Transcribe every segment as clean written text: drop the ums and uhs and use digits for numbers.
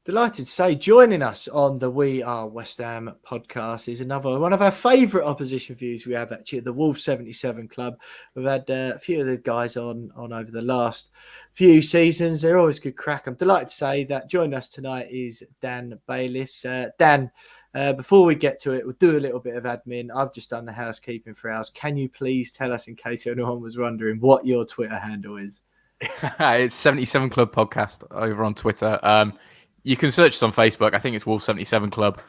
Delighted to say, joining us on the We Are West Ham podcast is another one of our favourite opposition views we have actually at the Wolves 77 Club. We've had a few of the guys on over the last few seasons. They're always good crack. I'm delighted to say that joining us tonight is Dan Baylis. Dan, before we get to it, we'll do a little bit of admin. I've just done the housekeeping for ours. Can you please tell us, in case anyone was wondering, what your Twitter handle is? It's 77 Club Podcast over on Twitter. You can search us on Facebook. I think it's Wolves 77 Club.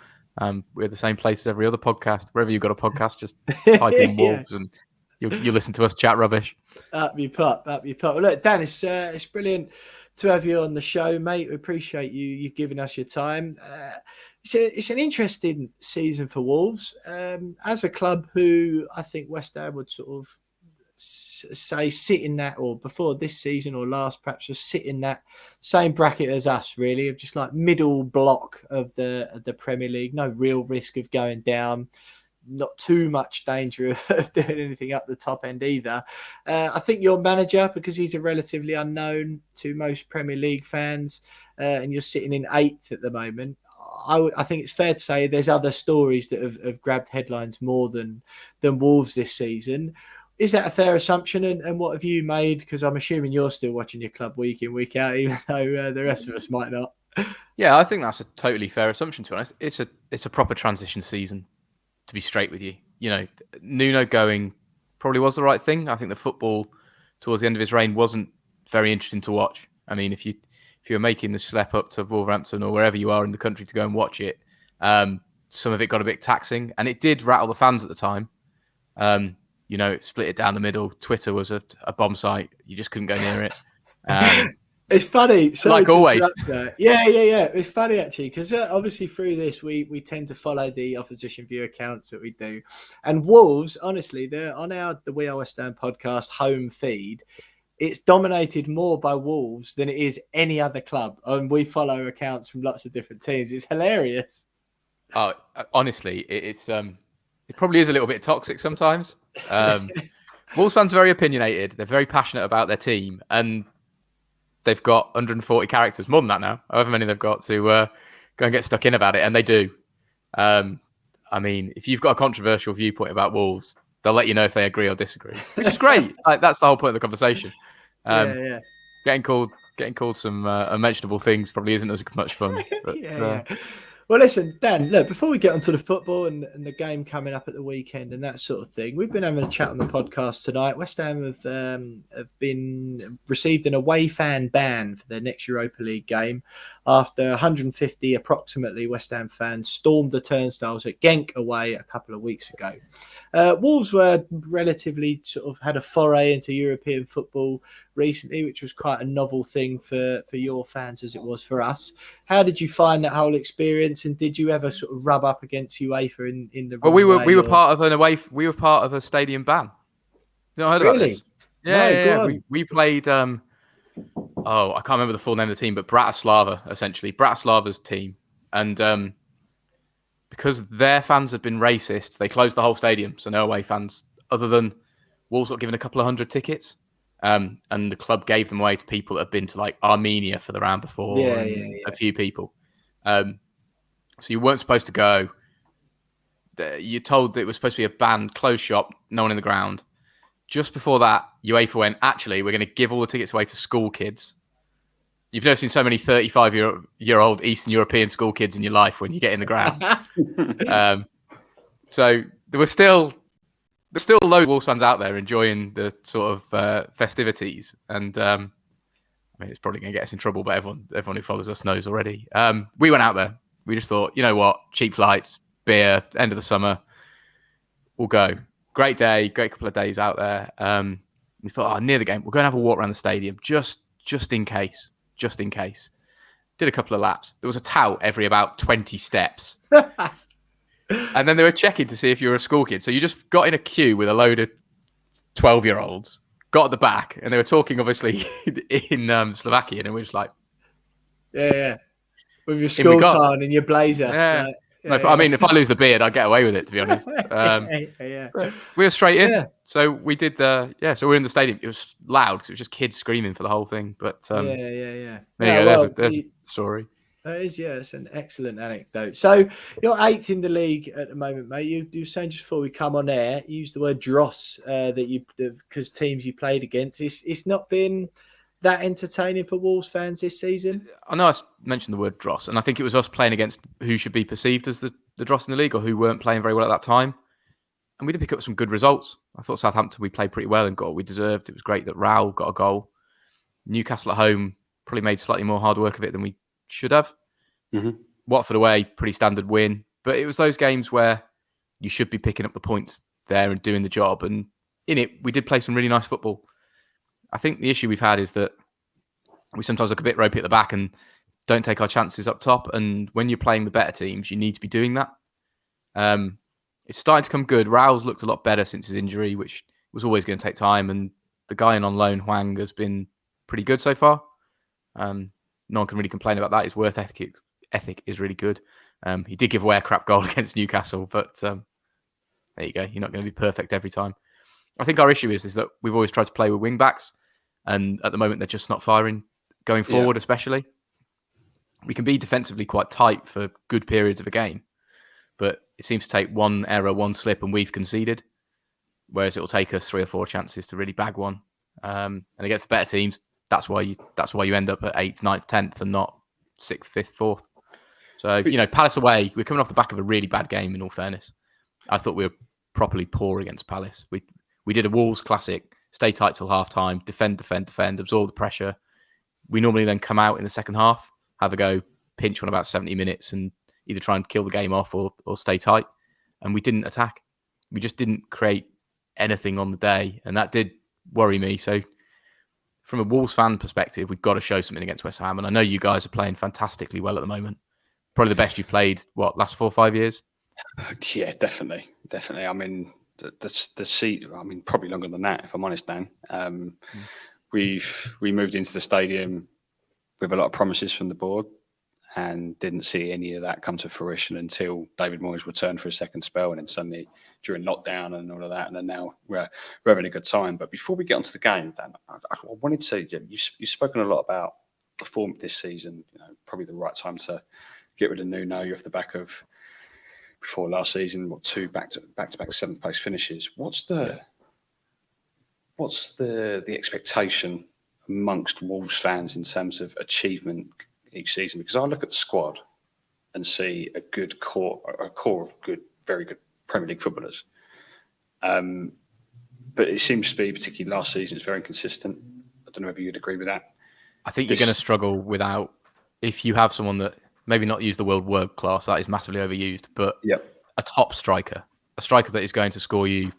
We're the same place as every other podcast. Wherever you've got a podcast, just type in Wolves and you listen to us chat rubbish. Up you pop. Well, look, Dan, it's brilliant to have you on the show, mate. We appreciate you giving us your time. It's an interesting season for Wolves. As a club who I think West Ham would sort of say sit in that, or before this season or last, perhaps just sit in that same bracket as us, really, of just like middle block of the Premier League. No real risk of going down, not too much danger of doing anything up the top end either. I think your manager, because he's a relatively unknown to most Premier League fans, and you're sitting in 8th at the moment, I think it's fair to say there's other stories that have grabbed headlines more than Wolves this season. Is that a fair assumption? And what have you made? Because I'm assuming you're still watching your club week in, week out, even though the rest of us might not. Yeah, I think that's a totally fair assumption, to be honest. It's a proper transition season, to be straight with you. You know, Nuno going probably was the right thing. I think the football towards the end of his reign wasn't very interesting to watch. I mean, if you're making the schlep up to Wolverhampton or wherever you are in the country to go and watch it, some of it got a bit taxing, and it did rattle the fans at the time. You know, it split it down the middle. Twitter was a bomb site. You just couldn't go near it. It's funny. Like always. Yeah. It's funny, actually, because obviously through this, we tend to follow the opposition view accounts that we do. And Wolves, honestly, they're on the We Are West Ham podcast home feed. It's dominated more by Wolves than it is any other club. And we follow accounts from lots of different teams. It's hilarious. Oh, honestly, it probably is a little bit toxic sometimes. Wolves fans are very opinionated. They're very passionate about their team, and they've got 140 characters, more than that now, however many they've got, to go and get stuck in about it, and they do. I mean, if you've got a controversial viewpoint about Wolves, they'll let you know if they agree or disagree, which is great. Like, that's the whole point of the conversation. Getting called some unmentionable things probably isn't as much fun. But, Well, listen, Dan, look, before we get onto the football and the game coming up at the weekend and that sort of thing, we've been having a chat on the podcast tonight. West Ham have been received an away fan ban for their next Europa League game after 150 approximately West Ham fans stormed the turnstiles at Genk away a couple of weeks ago. Wolves were relatively sort of had a foray into European football recently, which was quite a novel thing for your fans as it was for us. How did you find that whole experience, and did you ever sort of rub up against UEFA in the? Well, we were part of we were part of a stadium ban. You know, heard about this? Yeah. We played. I can't remember the full name of the team, but Bratislava, essentially Bratislava's team, and because their fans had been racist, they closed the whole stadium, so no away fans. Other than Wolves got given a couple of hundred tickets. And the club gave them away to people that have been to like Armenia for the round before. A few people. So you weren't supposed to go. You're told that it was supposed to be a banned closed shop, no one in the ground. Just before that, UEFA went, actually, we're going to give all the tickets away to school kids. You've never seen so many 35-year-old Eastern European school kids in your life when you get in the ground. So there's still loads of Wolves fans out there enjoying the sort of festivities. And I mean, it's probably going to get us in trouble, but everyone who follows us knows already. We went out there. We just thought, you know what? Cheap flights, beer, end of the summer. We'll go. Great day, great couple of days out there. We thought, near the game, we're going to have a walk around the stadium just in case. Just in case. Did a couple of laps. There was a tout every about 20 steps. And then they were checking to see if you were a school kid. So you just got in a queue with a load of 12-year-olds, got at the back, and they were talking, obviously, in Slovakian, and we were just like... Yeah. With your school tie and your blazer. Yeah. I mean, if I lose the beard, I'd get away with it, to be honest. We were straight in. Yeah. So we did so we were in the stadium. It was loud because it was just kids screaming for the whole thing. But there's the story. That is, yeah, it's an excellent anecdote. So you're 8th in the league at the moment, mate. You were saying just before we come on air, you used the word dross because teams you played against. It's not been that entertaining for Wolves fans this season. I know I mentioned the word dross, and I think it was us playing against who should be perceived as the dross in the league or who weren't playing very well at that time. And we did pick up some good results. I thought Southampton, we played pretty well and got what we deserved. It was great that Raul got a goal. Newcastle at home probably made slightly more hard work of it than we should have. Mm-hmm. Watford away, pretty standard win. But it was those games where you should be picking up the points there and doing the job. And in it, we did play some really nice football. I think the issue we've had is that we sometimes look a bit ropey at the back and don't take our chances up top. And when you're playing the better teams, you need to be doing that. It's starting to come good. Raul's looked a lot better since his injury, which was always going to take time. And the guy in on loan, Hwang, has been pretty good so far. No one can really complain about that. His work ethic is really good. He did give away a crap goal against Newcastle, but there you go. You're not going to be perfect every time. I think our issue is that we've always tried to play with wing backs, and at the moment they're just not firing going forward, especially. We can be defensively quite tight for good periods of a game, but it seems to take one error, one slip, and we've conceded, whereas it will take us 3 or 4 chances to really bag one. And against the better teams, that's why you end up at 8th, 9th, 10th, and not 6th, 5th, 4th. So, Palace away, we're coming off the back of a really bad game, in all fairness. I thought we were properly poor against Palace. We did a Wolves classic, stay tight till half-time, defend, absorb the pressure. We normally then come out in the second half, have a go, pinch on about 70 minutes, and either try and kill the game off or stay tight. And we didn't attack. We just didn't create anything on the day, and that did worry me. So from a Wolves fan perspective, we've got to show something against West Ham. And I know you guys are playing fantastically well at the moment. Probably the best you've played, last 4 or 5 years? Yeah, definitely. I mean, the seat, probably longer than that, if I'm honest, Dan. We moved into the stadium with a lot of promises from the board and didn't see any of that come to fruition until David Moyes returned for a second spell, and then suddenly during lockdown and all of that, and then now we're having a good time. But before we get onto the game, Dan, I wanted to, you've spoken a lot about the form this season, probably the right time to get rid of Nuno. You're off the back of, before last season, 2 back-to-back 7th place finishes. What's the expectation amongst Wolves fans in terms of achievement each season? Because I look at the squad and see a core of very good Premier League footballers. But it seems to be, particularly last season, it's very inconsistent. I don't know if you'd agree with that. I think you're going to struggle without, if you have someone that, maybe not use the word class, that is massively overused, but a top striker, a striker that is going to score you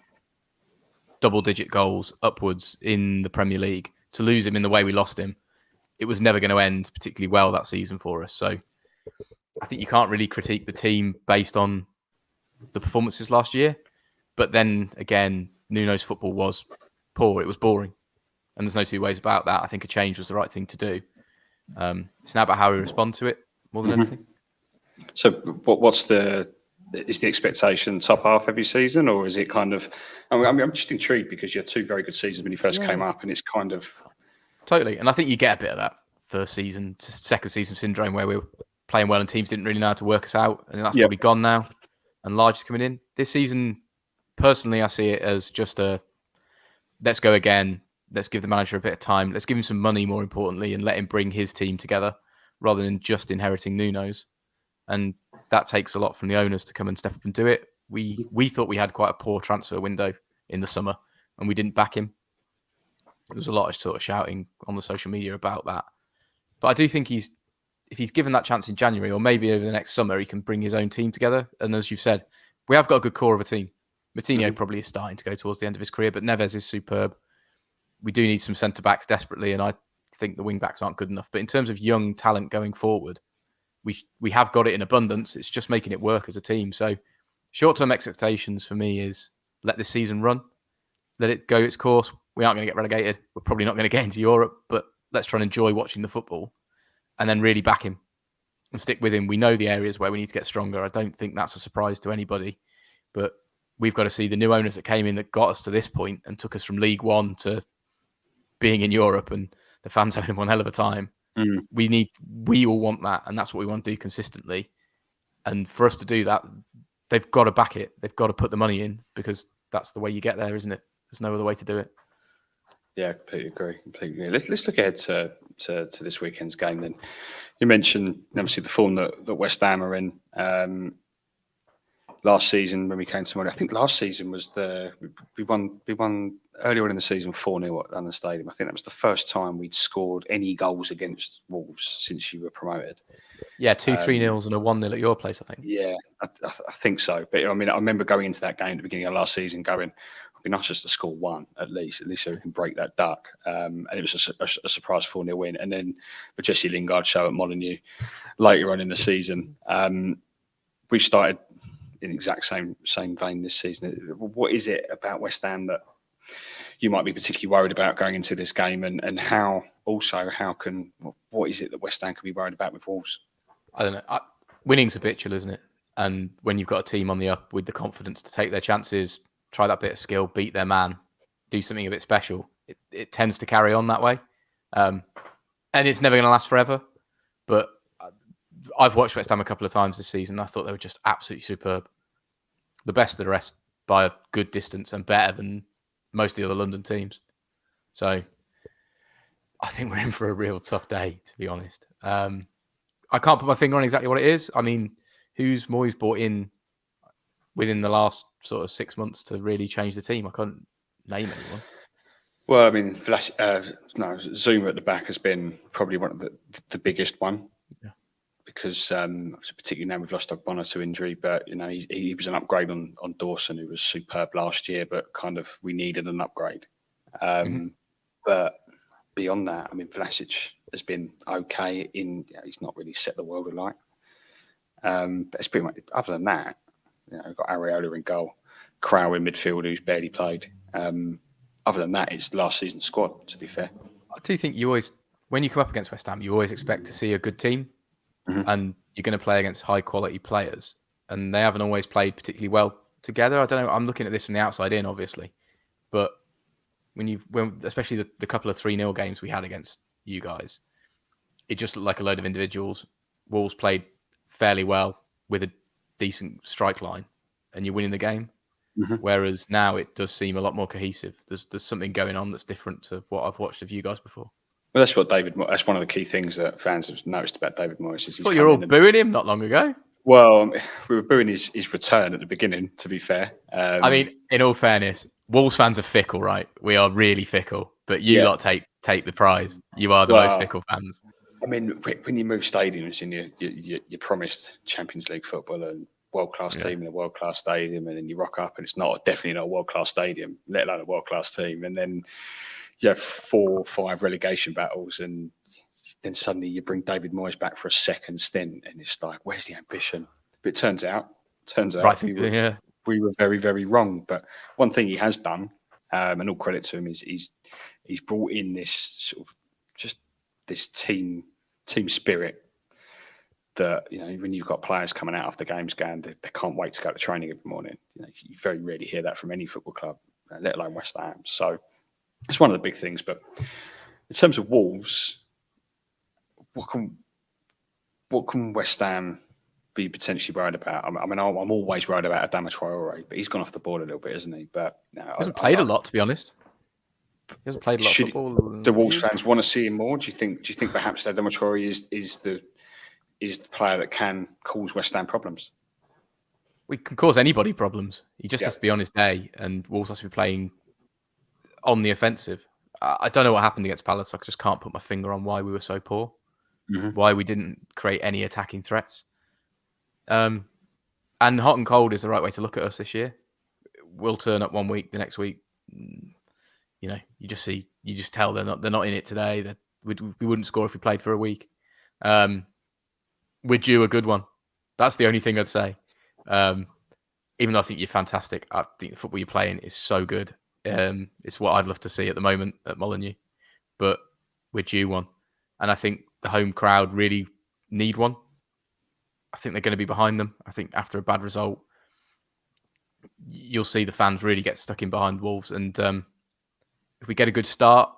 double-digit goals upwards in the Premier League. To lose him in the way we lost him, it was never going to end particularly well that season for us. So I think you can't really critique the team based on the performances last year. But then again, Nuno's football was poor. It was boring. And there's no 2 ways about that. I think a change was the right thing to do. It's now about how we respond to it more than anything. So is the expectation top half every season, or is it kind of, I'm just intrigued because you had 2 very good seasons when you first came up, and it's kind of... Totally. And I think you get a bit of that first season, second season syndrome where we were playing well and teams didn't really know how to work us out. And that's probably gone now. And Large is coming in. This season, personally, I see it as just let's go again. Let's give the manager a bit of time. Let's give him some money, more importantly, and let him bring his team together rather than just inheriting Nuno's. And that takes a lot from the owners to come and step up and do it. We thought we had quite a poor transfer window in the summer, and we didn't back him. There was a lot of sort of shouting on the social media about that. But I do think if he's given that chance in January, or maybe over the next summer, he can bring his own team together. And as you've said, we have got a good core of a team. Moutinho probably is starting to go towards the end of his career, but Neves is superb. We do need some centre-backs desperately, and I think the wing-backs aren't good enough. But in terms of young talent going forward, we have got it in abundance. It's just making it work as a team. So short-term expectations for me is let this season run. Let it go its course. We aren't going to get relegated. We're probably not going to get into Europe, but let's try and enjoy watching the football and then really back him and stick with him. We know the areas where we need to get stronger. I don't think that's a surprise to anybody, but we've got to see the new owners that came in that got us to this point and took us from League One to being in Europe and the fans having one hell of a time. We all want that, and that's what we want to do consistently. And for us to do that, they've got to back it. They've got to put the money in, because that's the way you get there, isn't it? There's no other way to do it. Yeah, completely agree. Completely agree. Let's look ahead to this weekend's game then. You mentioned obviously the form that West Ham are in. Last season when we came to Moyes, I think last season was we won earlier on in the season 4-0 at the stadium. I think that was the first time we'd scored any goals against Wolves since you were promoted. Yeah, 2-3-0s and a 1-0 at your place, I think. Yeah, I think so. But I mean, I remember going into that game at the beginning of last season going, it'd be nice just to score one at least so we can break that duck. And it was a surprise 4-0 win. And then the Jesse Lingard show at Molineux later on in the season. We started in the exact same vein this season. What is it about West Ham that you might be particularly worried about going into this game, and what is it that West Ham could be worried about with Wolves? I don't know. Winning's habitual, isn't it? And when you've got a team on the up with the confidence to take their chances, try that bit of skill, beat their man, do something a bit special, it tends to carry on that way. And it's never going to last forever. But I've watched West Ham a couple of times this season. I thought they were just absolutely superb. The best of the rest by a good distance, and better than most of the other London teams. So I think we're in for a real tough day, to be honest. I can't put my finger on exactly what it is. I mean, who's Moyes brought in within the last sort of 6 months to really change the team? I can't name anyone. Well, I mean, Zuma at the back has been probably one of the biggest one. Yeah. Because particularly now we've lost Ogbonna to injury, but he was an upgrade on Dawson, who was superb last year, but kind of we needed an upgrade. But beyond that, I mean, Vlasic has been okay. He's not really set the world alight. But it's pretty much, other than that, we've got Areola in goal, Crow in midfield, who's barely played. Other than that, it's last season's squad, to be fair. I do think when you come up against West Ham, you always expect to see a good team. And you're going to play against high quality players, and they haven't always played particularly well together. I don't know. I'm looking at this from the outside in, obviously, but when especially the couple of 3-0 games we had against you guys, it just looked like a load of individuals. Wolves played fairly well with a decent strike line, and you're winning the game. Whereas now it does seem a lot more cohesive. There's something going on that's different to what I've watched of you guys before. Well, that's one of the key things that fans have noticed about David Moyes. I thought you were all booing him not long ago. Well, we were booing his return at the beginning, to be fair. I mean, in all fairness, Wolves fans are fickle, right? We are really fickle. But you lot take the prize. You are the most fickle fans. I mean, when you move stadiums and you're promised Champions League football and world-class team in a world-class stadium, and then you rock up and it's definitely not a world-class stadium, let alone a world-class team. And then you have 4 or 5 relegation battles, and then suddenly you bring David Moyes back for a second stint, and it's like, where's the ambition? But it turns out we were very, very wrong. But one thing he has done, and all credit to him, is he's brought in this sort of just this team spirit that, when you've got players coming out after games going, they can't wait to go to training every morning. You very rarely hear that from any football club, let alone West Ham. So it's one of the big things. But in terms of Wolves, what can West Ham be potentially worried about? I mean, I'm always worried about Adama Traore, but he's gone off the board a little bit, isn't he? But he hasn't played a lot, to be honest. He hasn't played a lot of football. Do Wolves fans want to see him more? Do you think perhaps Adama Traore is the player that can cause West Ham problems? We can cause anybody problems. He just has to be on his day, and Wolves has to be playing on the offensive. I don't know what happened against Palace. I just can't put my finger on why we were so poor, why we didn't create any attacking threats. And hot and cold is the right way to look at us this year. We'll turn up one week, the next week, you just tell they're not in it today. That we wouldn't score if we played for a week. We're due a good one. That's the only thing I'd say. Even though I think you're fantastic, I think the football you're playing is so good. It's what I'd love to see at the moment at Molineux, but we're due one, and I think the home crowd really need one. I think they're going to be behind them. I think after a bad result, you'll see the fans really get stuck in behind Wolves, and if we get a good start,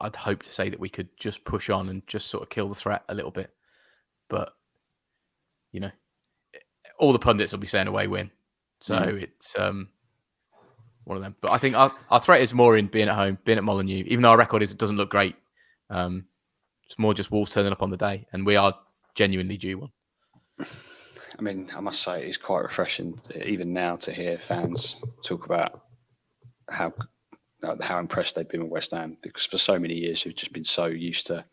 I'd hope to say that we could just push on and just sort of kill the threat a little bit. But, you know, all the pundits will be saying away win. So it's one of them. But I think our threat is more in being at home, being at Molineux, even though our record doesn't look great. It's more just Wolves turning up on the day, and we are genuinely due one. I mean, I must say it's quite refreshing, even now, to hear fans talk about how impressed they've been with West Ham, because for so many years we've just been so used to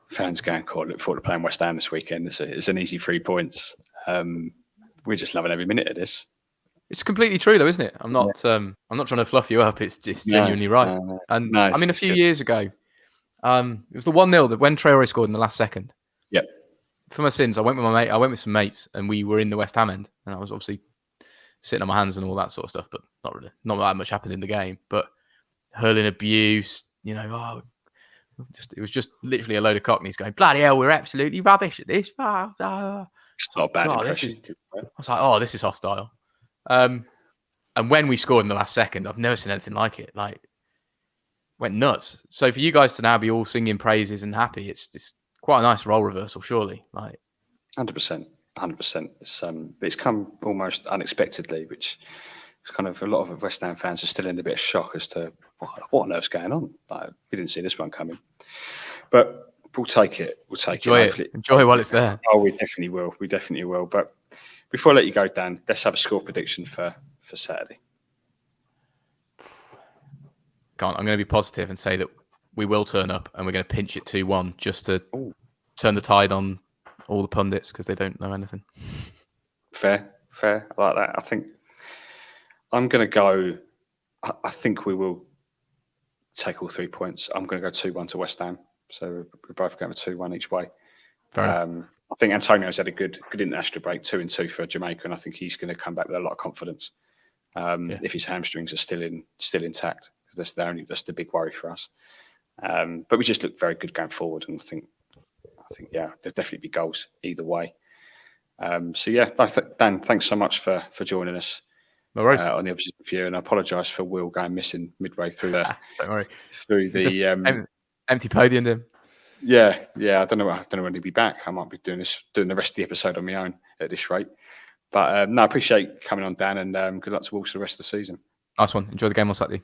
fans going, look forward to playing West Ham this weekend. It's an easy 3 points. We're just loving every minute of this. It's completely true, though, isn't it? I'm not trying to fluff you up. It's just genuinely right. And I mean, a few years ago, it was the 1-0 that when Traore scored in the last second. Yep. For my sins, I went with some mates, and we were in the West Ham end, and I was obviously sitting on my hands and all that sort of stuff, but not that much happened in the game. But hurling abuse, it was just literally a load of cockneys going, bloody hell, we're absolutely rubbish at this. It's not a bad impression. I was like, this is hostile. And when we scored in the last second, I've never seen anything like it. Like, went nuts. So for you guys to now be all singing praises and happy, it's quite a nice role reversal, surely. Like, 100%. It's come almost unexpectedly, which is kind of a lot of West Ham fans are still in a bit of shock as to what on earth's going on. Like, we didn't see this one coming, but we'll take it. Enjoy while it's there. Oh, we definitely will. But before I let you go, Dan, let's have a score prediction for Saturday. I'm going to be positive and say that we will turn up and we're going to pinch it 2-1 just to turn the tide on all the pundits because they don't know anything. Fair. I like that. I think I'm going to go. I think we will take all 3 points. I'm going to go 2-1 to West Ham. So we're both going for 2-1 each way. Fair enough. I think Antonio's had a good international break, 2-2 for Jamaica, and I think he's going to come back with a lot of confidence if his hamstrings are still intact, because that's the big worry for us. But we just look very good going forward, and I think there'll definitely be goals either way. Dan, thanks so much for joining us. No worries. On the opposite view, and I apologise for Will going missing midway through Don't worry. Through the empty podium. Him. Yeah. I don't know when he'll be back. I might be doing the rest of the episode on my own at this rate. But I appreciate coming on, Dan, and good luck to Wolves for the rest of the season. Nice one. Enjoy the game on Saturday.